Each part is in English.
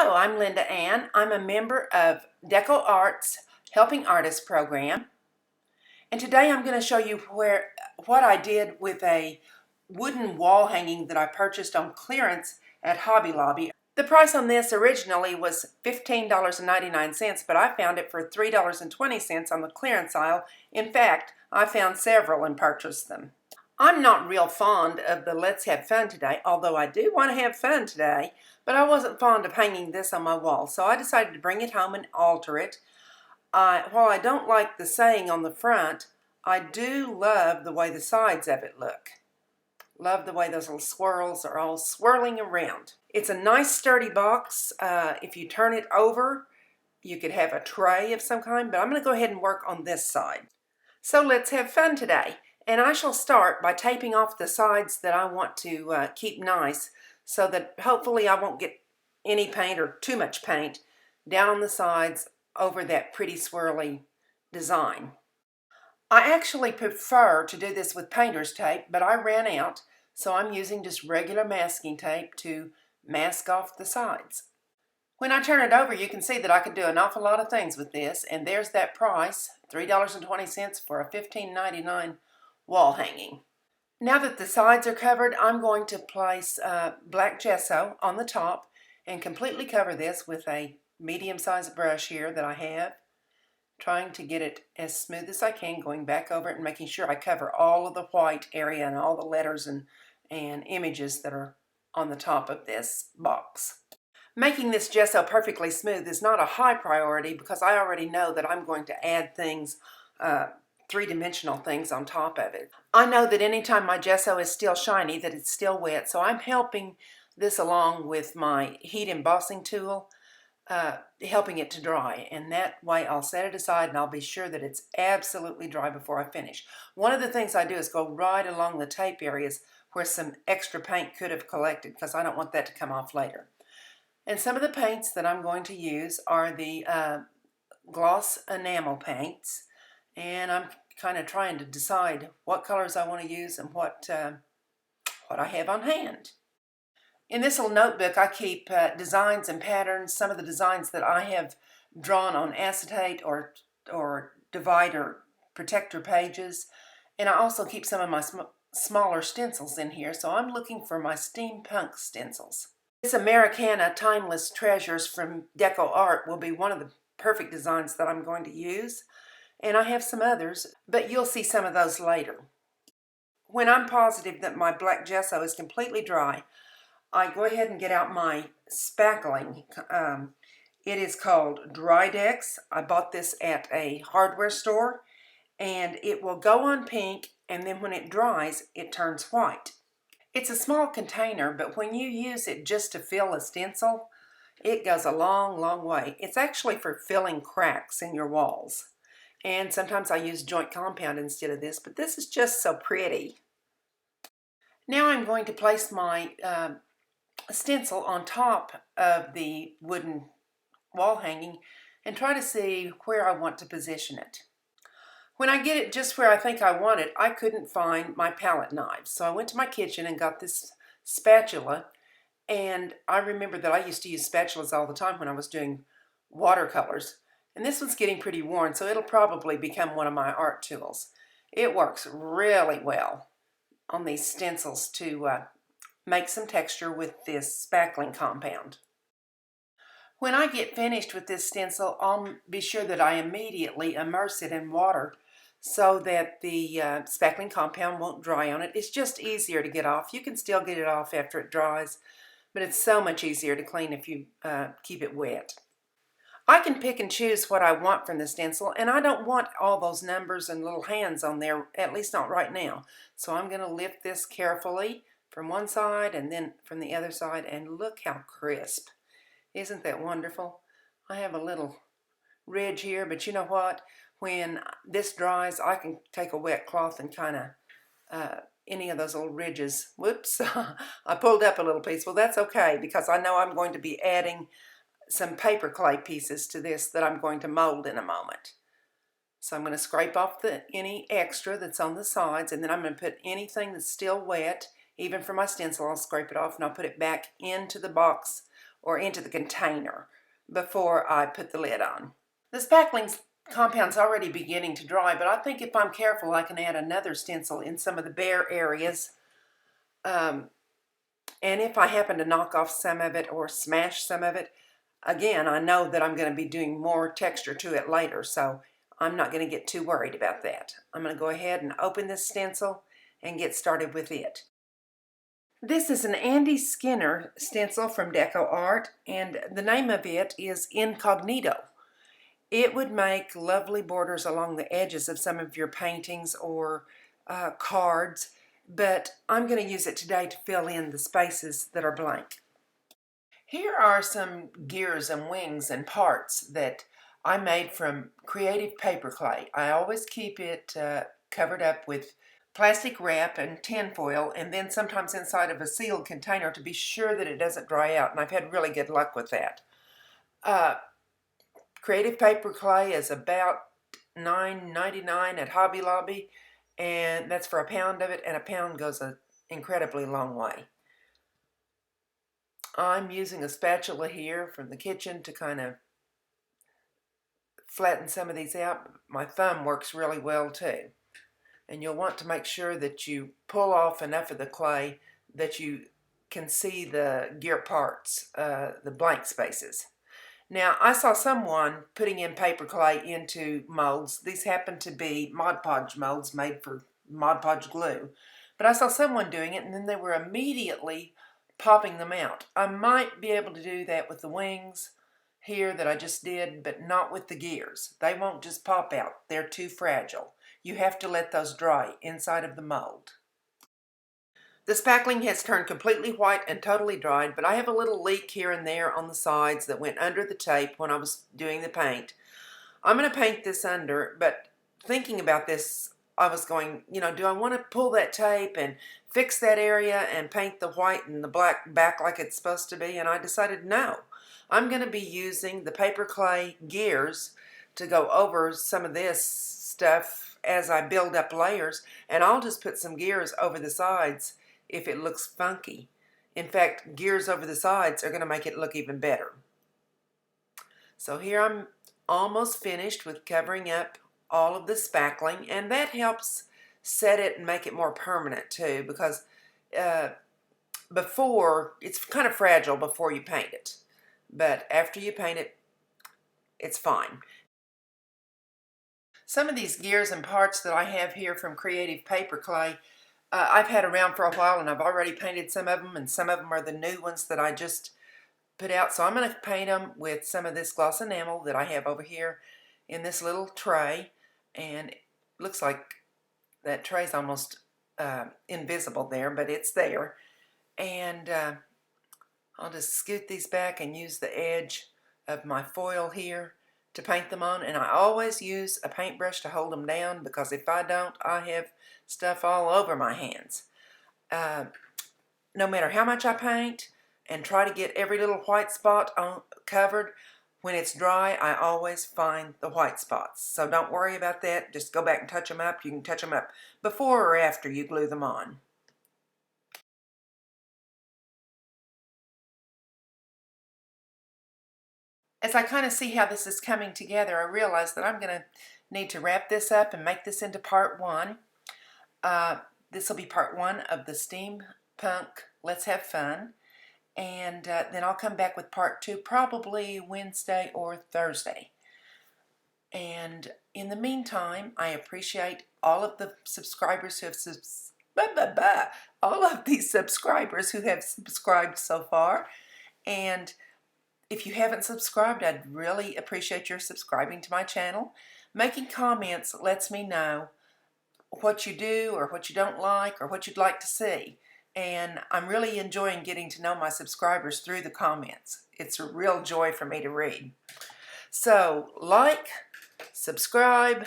Hello, I'm Linda Ann. I'm a member of DecoArt's Helping Artists program. And today I'm going to show you what I did with a wooden wall hanging that I purchased on clearance at Hobby Lobby. The price on this originally was $15.99, but I found it for $3.20 on the clearance aisle. In fact, I found several and purchased them. I'm not real fond of the let's have fun today, although I do want to have fun today, but I wasn't fond of hanging this on my wall, so I decided to bring it home and alter it. While I don't like the saying on the front, I do love the way the sides of it look. Love the way those little swirls are all swirling around. It's a nice sturdy box. If you turn it over, you could have a tray of some kind, but I'm going to go ahead and work on this side. So let's have fun today. And I shall start by taping off the sides that I want to keep nice so that hopefully I won't get any paint or too much paint down on the sides over that pretty swirly design. I actually prefer to do this with painter's tape, but I ran out, so I'm using just regular masking tape to mask off the sides. When I turn it over, you can see that I could do an awful lot of things with this, and there's that price, $3.20 for a $15.99 wall hanging. Now that the sides are covered, I'm going to place black gesso on the top and completely cover this with a medium-sized brush here that I have, trying to get it as smooth as I can, going back over it and making sure I cover all of the white area and all the letters and images that are on the top of this box. Making this gesso perfectly smooth is not a high priority because I already know that I'm going to add things, three-dimensional things on top of it. I know that anytime my gesso is still shiny, that it's still wet, so I'm helping this along with my heat embossing tool, helping it to dry, and that way I'll set it aside and I'll be sure that it's absolutely dry before I finish. One of the things I do is go right along the tape areas where some extra paint could have collected because I don't want that to come off later. And some of the paints that I'm going to use are the gloss enamel paints. And I'm kind of trying to decide what colors I want to use and what I have on hand. In this little notebook, I keep designs and patterns, some of the designs that I have drawn on acetate or divider protector pages. And I also keep some of my smaller stencils in here, so I'm looking for my Steampunk stencils. This Americana Timeless Treasures from DecoArt will be one of the perfect designs that I'm going to use. And I have some others, but you'll see some of those later. When I'm positive that my black gesso is completely dry, I go ahead and get out my spackling. It is called Drydex. I bought this at a hardware store, and it will go on pink, and then when it dries, it turns white. It's a small container, but when you use it just to fill a stencil, it goes a long, long way. It's actually for filling cracks in your walls. And sometimes I use joint compound instead of this, but this is just so pretty. Now I'm going to place my stencil on top of the wooden wall hanging and try to see where I want to position it. When I get it just where I think I want it, I couldn't find my palette knives. So I went to my kitchen and got this spatula, and I remember that I used to use spatulas all the time when I was doing watercolors. And this one's getting pretty worn, so it'll probably become one of my art tools. It works really well on these stencils to make some texture with this spackling compound. When I get finished with this stencil, I'll be sure that I immediately immerse it in water so that the spackling compound won't dry on it. It's just easier to get off. You can still get it off after it dries, but it's so much easier to clean if you keep it wet. I can pick and choose what I want from the stencil, and I don't want all those numbers and little hands on there, at least not right now. So I'm going to lift this carefully from one side and then from the other side, and look how crisp. Isn't that wonderful? I have a little ridge here, but you know what? When this dries, I can take a wet cloth and kind of any of those little ridges. Whoops, I pulled up a little piece. Well, that's okay because I know I'm going to be adding some paper clay pieces to this that I'm going to mold in a moment. So I'm going to scrape off any extra that's on the sides, and then I'm going to put anything that's still wet, even for my stencil, I'll scrape it off and I'll put it back into the box or into the container before I put the lid on. The spackling compound's already beginning to dry, but I think if I'm careful I can add another stencil in some of the bare areas. And if I happen to knock off some of it or smash some of it, again, I know that I'm going to be doing more texture to it later, so I'm not going to get too worried about that. I'm going to go ahead and open this stencil and get started with it. This is an Andy Skinner stencil from DecoArt, and the name of it is Incognito. It would make lovely borders along the edges of some of your paintings or cards, but I'm going to use it today to fill in the spaces that are blank. Here are some gears and wings and parts that I made from creative paper clay. I always keep it covered up with plastic wrap and tin foil, and then sometimes inside of a sealed container to be sure that it doesn't dry out, and I've had really good luck with that. Creative paper clay is about $9.99 at Hobby Lobby, and that's for a pound of it, and a pound goes an incredibly long way. I'm using a spatula here from the kitchen to kind of flatten some of these out. My thumb works really well too. And you'll want to make sure that you pull off enough of the clay that you can see the gear parts, the blank spaces. Now, I saw someone putting in paper clay into molds. These happen to be Mod Podge molds made for Mod Podge glue. But I saw someone doing it, and then they were immediately popping them out. I might be able to do that with the wings here that I just did, but not with the gears. They won't just pop out. They're too fragile. You have to let those dry inside of the mold. The spackling has turned completely white and totally dried, but I have a little leak here and there on the sides that went under the tape when I was doing the paint. I'm going to paint this under, but thinking about this, I was going, do I want to pull that tape and fix that area and paint the white and the black back like it's supposed to be? And I decided no. I'm going to be using the paper clay gears to go over some of this stuff as I build up layers, and I'll just put some gears over the sides if it looks funky. In fact, gears over the sides are going to make it look even better. So here I'm almost finished with covering up all of the spackling, and that helps set it and make it more permanent too, because before, it's kind of fragile before you paint it, but after you paint it, it's fine. Some of these gears and parts that I have here from Creative Paper Clay, I've had around for a while, and I've already painted some of them, and some of them are the new ones that I just put out. So I'm going to paint them with some of this gloss enamel that I have over here in this little tray, and it looks like that tray's almost invisible there, but it's there. And I'll just scoot these back and use the edge of my foil here to paint them on, and I always use a paintbrush to hold them down, because if I don't, I have stuff all over my hands. No matter how much I paint and try to get every little white spot covered, when it's dry, I always find the white spots. So don't worry about that. Just go back and touch them up. You can touch them up before or after you glue them on. As I kind of see how this is coming together, I realize that I'm going to need to wrap this up and make this into part one. This will be part one of the Steampunk Let's Have Fun. And then I'll come back with part two probably Wednesday or Thursday. And in the meantime, I appreciate all of the subscribers who have all of these subscribers who have subscribed so far. And if you haven't subscribed, I'd really appreciate your subscribing to my channel. Making comments lets me know what you do or what you don't like or what you'd like to see. And I'm really enjoying getting to know my subscribers through the comments. It's a real joy for me to read. So, like, subscribe,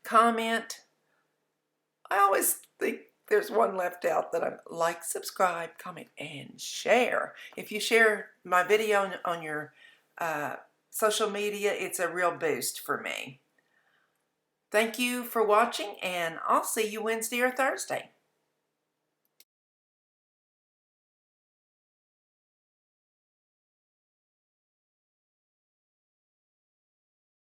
comment. I always think there's one left out that I'm like, subscribe, comment, and share. If you share my video on your social media, it's a real boost for me. Thank you for watching, and I'll see you Wednesday or Thursday.